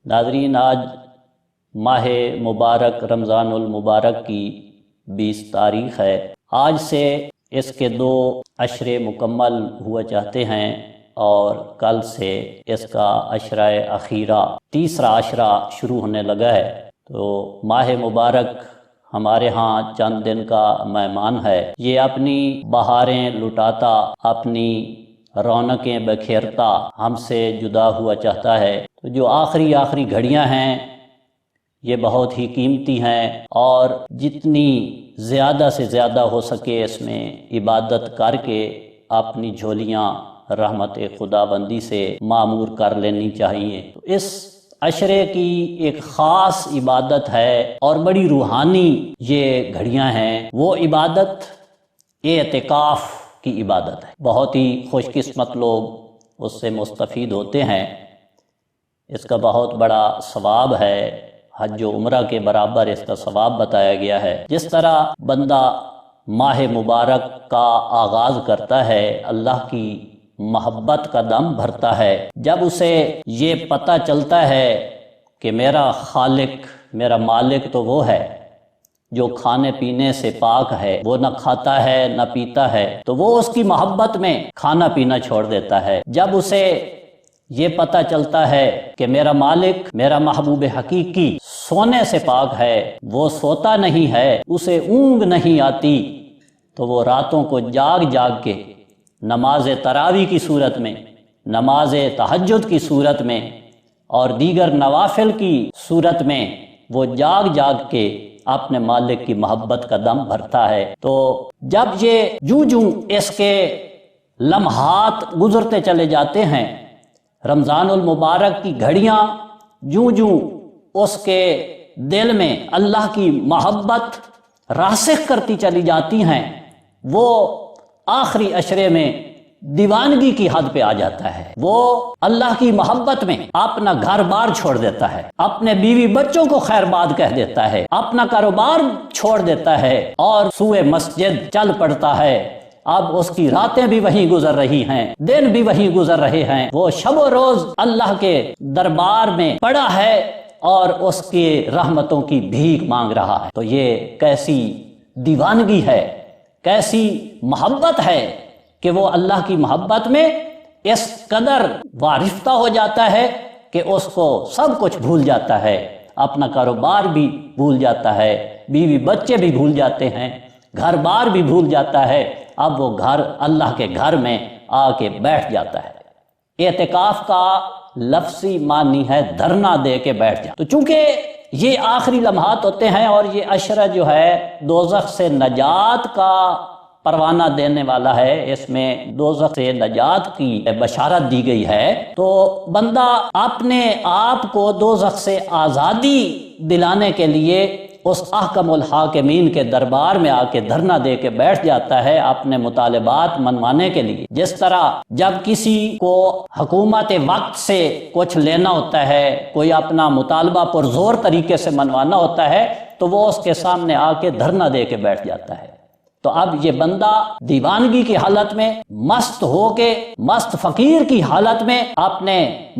ناظرین، آج ماہ مبارک رمضان المبارک کی 20 تاریخ ہے۔ آج سے اس کے 2 عشرے مکمل ہوا چاہتے ہیں اور کل سے اس کا عشرہ اخیرہ تیسرا عشرہ شروع ہونے لگا ہے۔ تو ماہ مبارک ہمارے ہاں چند دن کا مہمان ہے۔ یہ اپنی بہاریں لٹاتا، اپنی رونقیں بکھیرتا ہم سے جدا ہوا چاہتا ہے۔ تو جو آخری گھڑیاں ہیں یہ بہت ہی قیمتی ہیں، اور جتنی زیادہ سے زیادہ ہو سکے اس میں عبادت کر کے اپنی جھولیاں رحمت خدا بندی سے معمور کر لینی چاہیے۔ تو اس عشرے کی ایک خاص عبادت ہے اور بڑی روحانی یہ گھڑیاں ہیں۔ وہ عبادت اعتکاف کی عبادت ہے۔ بہت ہی خوش قسمت لوگ اس سے مستفید ہوتے ہیں۔ اس کا بہت بڑا ثواب ہے، حج و عمرہ کے برابر اس کا ثواب بتایا گیا ہے۔ جس طرح بندہ ماہ مبارک کا آغاز کرتا ہے، اللہ کی محبت کا دم بھرتا ہے جب اسے یہ پتہ چلتا ہے کہ میرا خالق، میرا مالک تو وہ ہے جو کھانے پینے سے پاک ہے، وہ نہ کھاتا ہے نہ پیتا ہے، تو وہ اس کی محبت میں کھانا پینا چھوڑ دیتا ہے۔ جب اسے یہ پتہ چلتا ہے کہ میرا مالک، میرا محبوب حقیقی سونے سے پاک ہے، وہ سوتا نہیں ہے، اسے اونگ نہیں آتی، تو وہ راتوں کو جاگ کے نماز تراویح کی صورت میں، نماز تہجد کی صورت میں اور دیگر نوافل کی صورت میں وہ جاگ کے اپنے مالک کی محبت کا دم بھرتا ہے۔ تو جب یہ جوں اس کے لمحات گزرتے چلے جاتے ہیں، رمضان المبارک کی گھڑیاں جوں اس کے دل میں اللہ کی محبت راسخ کرتی چلی جاتی ہیں، وہ آخری عشرے میں دیوانگی کی حد پہ آ جاتا ہے۔ وہ اللہ کی محبت میں اپنا گھر بار چھوڑ دیتا ہے، اپنے بیوی بچوں کو خیر باد کہہ دیتا ہے، اپنا کاروبار چھوڑ دیتا ہے اور سوئے مسجد چل پڑتا ہے۔ اب اس کی راتیں بھی وہیں گزر رہی ہیں، دن بھی وہیں گزر رہے ہیں، وہ شب و روز اللہ کے دربار میں پڑا ہے اور اس کی رحمتوں کی بھیک مانگ رہا ہے۔ تو یہ کیسی دیوانگی ہے، کیسی محبت ہے کہ وہ اللہ کی محبت میں اس قدر وارفتہ ہو جاتا ہے کہ اس کو سب کچھ بھول جاتا ہے، اپنا کاروبار بھی بھول جاتا ہے، بیوی بچے بھی بھول جاتے ہیں، گھر بار بھی بھول جاتا ہے۔ اب وہ اللہ کے گھر میں آ کے بیٹھ جاتا ہے۔ اعتکاف کا لفظی معنی ہے دھرنا دے کے بیٹھ جاتا۔ تو چونکہ یہ آخری لمحات ہوتے ہیں اور یہ عشرہ جو ہے دوزخ سے نجات کا پروانہ دینے والا ہے، اس میں دوزخ سے نجات کی بشارت دی گئی ہے، تو بندہ اپنے آپ کو دوزخ سے آزادی دلانے کے لیے اس احکم الحاکمین کے دربار میں آ کے دھرنا دے کے بیٹھ جاتا ہے اپنے مطالبات منوانے کے لیے۔ جس طرح جب کسی کو حکومت وقت سے کچھ لینا ہوتا ہے، کوئی اپنا مطالبہ پرزور طریقے سے منوانا ہوتا ہے، تو وہ اس کے سامنے آ کے دھرنا دے کے بیٹھ جاتا ہے۔ تو اب یہ بندہ دیوانگی کی حالت میں مست ہو کے، مست فقیر کی حالت میں اپنے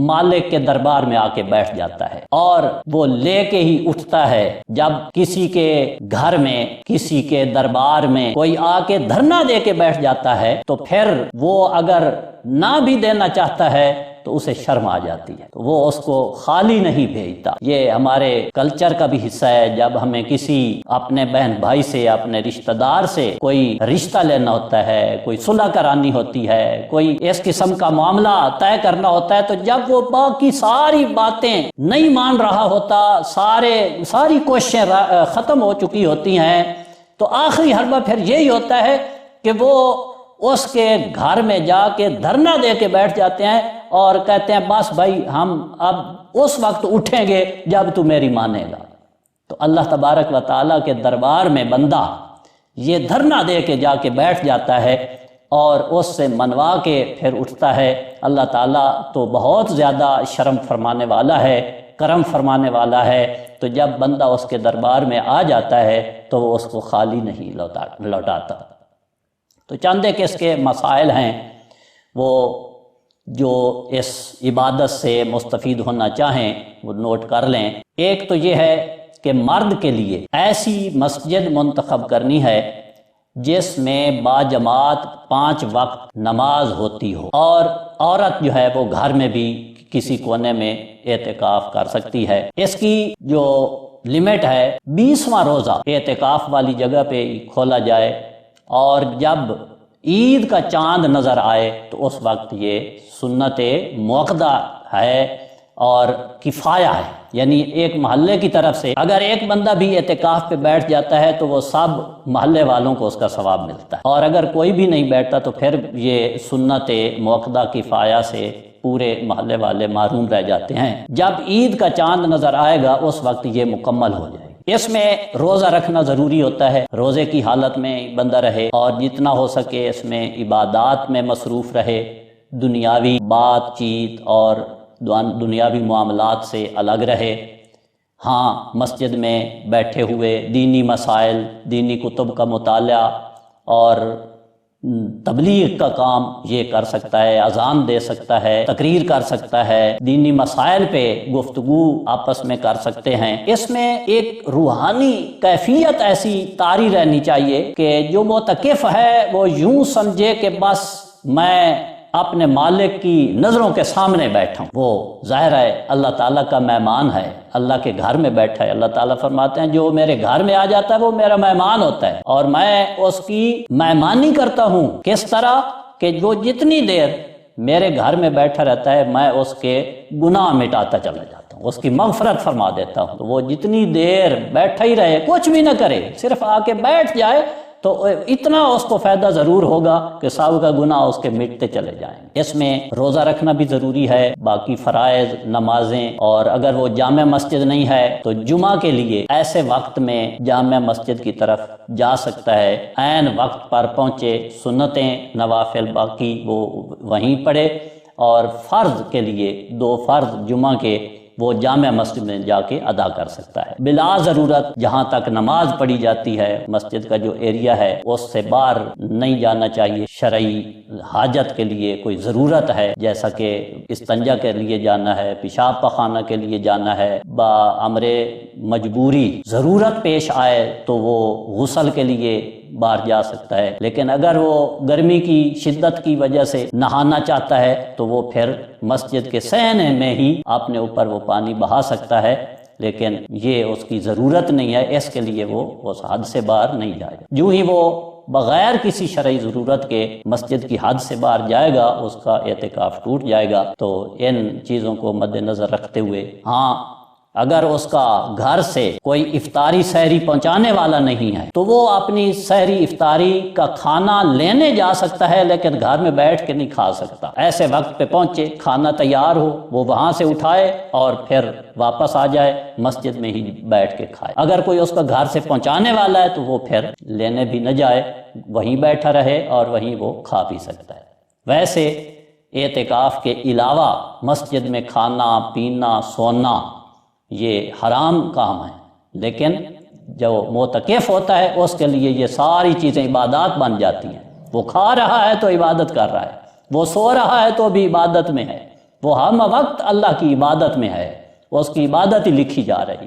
مالک کے دربار میں آ کے بیٹھ جاتا ہے، اور وہ لے کے ہی اٹھتا ہے۔ جب کسی کے گھر میں، کسی کے دربار میں کوئی آ کے دھرنا دے کے بیٹھ جاتا ہے، تو پھر وہ اگر نہ بھی دینا چاہتا ہے تو اسے شرم آ جاتی ہے، تو وہ اس کو خالی نہیں بھیجتا۔ یہ ہمارے کلچر کا بھی حصہ ہے۔ جب ہمیں کسی اپنے بہن بھائی سے، اپنے رشتہ دار سے کوئی رشتہ لینا ہوتا ہے، کوئی صلح کرانی ہوتی ہے، کوئی اس قسم کا معاملہ طے کرنا ہوتا ہے، تو جب وہ باقی ساری باتیں نہیں مان رہا ہوتا، ساری کوششیں ختم ہو چکی ہوتی ہیں، تو آخری حربہ پھر یہی ہوتا ہے کہ وہ اس کے گھر میں جا کے دھرنا دے کے بیٹھ جاتے ہیں اور کہتے ہیں بس بھائی ہم اب اس وقت اٹھیں گے جب تو میری مانے گا۔ تو اللہ تبارک و تعالیٰ کے دربار میں بندہ یہ دھرنا دے کے جا کے بیٹھ جاتا ہے اور اس سے منوا کے پھر اٹھتا ہے۔ اللہ تعالیٰ تو بہت زیادہ شرم فرمانے والا ہے، کرم فرمانے والا ہے۔ تو جب بندہ اس کے دربار میں آ جاتا ہے تو وہ اس کو خالی نہیں لوٹاتا۔ تو چند ایک اس کے مسائل ہیں، وہ جو اس عبادت سے مستفید ہونا چاہیں وہ نوٹ کر لیں۔ ایک تو یہ ہے کہ مرد کے لیے ایسی مسجد منتخب کرنی ہے جس میں باجماعت 5 وقت نماز ہوتی ہو، اور عورت جو ہے وہ گھر میں بھی کسی کونے میں اعتکاف کر سکتی ہے۔ اس کی جو لمٹ ہے 20واں روزہ اعتکاف والی جگہ پہ کھولا جائے، اور جب عید کا چاند نظر آئے تو اس وقت یہ سنت موقدہ ہے اور کفایہ ہے، یعنی ایک محلے کی طرف سے اگر ایک بندہ بھی اعتکاف پہ بیٹھ جاتا ہے تو وہ سب محلے والوں کو اس کا ثواب ملتا ہے، اور اگر کوئی بھی نہیں بیٹھتا تو پھر یہ سنت موقدہ کفایہ سے پورے محلے والے محروم رہ جاتے ہیں۔ جب عید کا چاند نظر آئے گا اس وقت یہ مکمل ہو جائے گی۔ اس میں روزہ رکھنا ضروری ہوتا ہے، روزے کی حالت میں بندہ رہے اور جتنا ہو سکے اس میں عبادات میں مصروف رہے، دنیاوی بات چیت اور دنیاوی معاملات سے الگ رہے۔ ہاں، مسجد میں بیٹھے ہوئے دینی مسائل، دینی کتب کا مطالعہ اور تبلیغ کا کام یہ کر سکتا ہے، اذان دے سکتا ہے، تقریر کر سکتا ہے، دینی مسائل پہ گفتگو آپس میں کر سکتے ہیں۔ اس میں ایک روحانی کیفیت ایسی طاری رہنی چاہیے کہ جو معتکف ہے وہ یوں سمجھے کہ بس میں اپنے مالک کی نظروں کے سامنے بیٹھا ہوں۔ وہ ظاہر ہے اللہ تعالیٰ کا مہمان ہے، اللہ کے گھر میں بیٹھا ہے۔ اللہ تعالیٰ فرماتے ہیں جو میرے گھر میں آ جاتا ہے وہ میرا مہمان ہوتا ہے، اور میں اس کی مہمانی کرتا ہوں۔ کس طرح کہ جو جتنی دیر میرے گھر میں بیٹھا رہتا ہے میں اس کے گناہ مٹاتا چلا جاتا ہوں، اس کی مغفرت فرما دیتا ہوں۔ تو وہ جتنی دیر بیٹھا ہی رہے، کچھ بھی نہ کرے، صرف آ کے بیٹھ جائے تو اتنا اس کو فائدہ ضرور ہوگا کہ سب کا گناہ اس کے مٹتے چلے جائیں۔ اس میں روزہ رکھنا بھی ضروری ہے، باقی فرائض، نمازیں، اور اگر وہ جامع مسجد نہیں ہے تو جمعہ کے لیے ایسے وقت میں جامع مسجد کی طرف جا سکتا ہے، عین وقت پر پہنچے، سنتیں نوافل باقی وہ وہیں پڑھے، اور فرض کے لیے 2 فرض جمعہ کے وہ جامع مسجد میں جا کے ادا کر سکتا ہے۔ بلا ضرورت جہاں تک نماز پڑھی جاتی ہے مسجد کا جو ایریا ہے اس سے باہر نہیں جانا چاہیے۔ شرعی حاجت کے لیے کوئی ضرورت ہے، جیسا کہ استنجا کے لیے جانا ہے، پیشاب پخانہ کے لیے جانا ہے، با امر مجبوری ضرورت پیش آئے تو وہ غسل کے لیے باہر جا سکتا ہے، لیکن اگر وہ گرمی کی شدت کی وجہ سے نہانا چاہتا ہے تو وہ پھر مسجد کے صحن میں ہی اپنے اوپر وہ پانی بہا سکتا ہے، لیکن یہ اس کی ضرورت نہیں ہے، اس کے لیے وہ اس حد سے باہر نہیں جائے گا۔ جو ہی وہ بغیر کسی شرعی ضرورت کے مسجد کی حد سے باہر جائے گا اس کا اعتکاف ٹوٹ جائے گا۔ تو ان چیزوں کو مد نظر رکھتے ہوئے، ہاں اگر اس کا گھر سے کوئی افطاری سحری پہنچانے والا نہیں ہے تو وہ اپنی سحری افطاری کا کھانا لینے جا سکتا ہے، لیکن گھر میں بیٹھ کے نہیں کھا سکتا۔ ایسے وقت پہ پہنچے، کھانا تیار ہو، وہ وہاں سے اٹھائے اور پھر واپس آ جائے، مسجد میں ہی بیٹھ کے کھائے۔ اگر کوئی اس کا گھر سے پہنچانے والا ہے تو وہ پھر لینے بھی نہ جائے، وہیں بیٹھا رہے اور وہیں وہ کھا پی سکتا ہے۔ ویسے اعتکاف کے علاوہ مسجد میں کھانا پینا سونا یہ حرام کام ہے، لیکن جو معتکف ہوتا ہے اس کے لیے یہ ساری چیزیں عبادات بن جاتی ہیں۔ وہ کھا رہا ہے تو عبادت کر رہا ہے، وہ سو رہا ہے تو بھی عبادت میں ہے، وہ ہم وقت اللہ کی عبادت میں ہے، اس کی عبادت ہی لکھی جا رہی ہے۔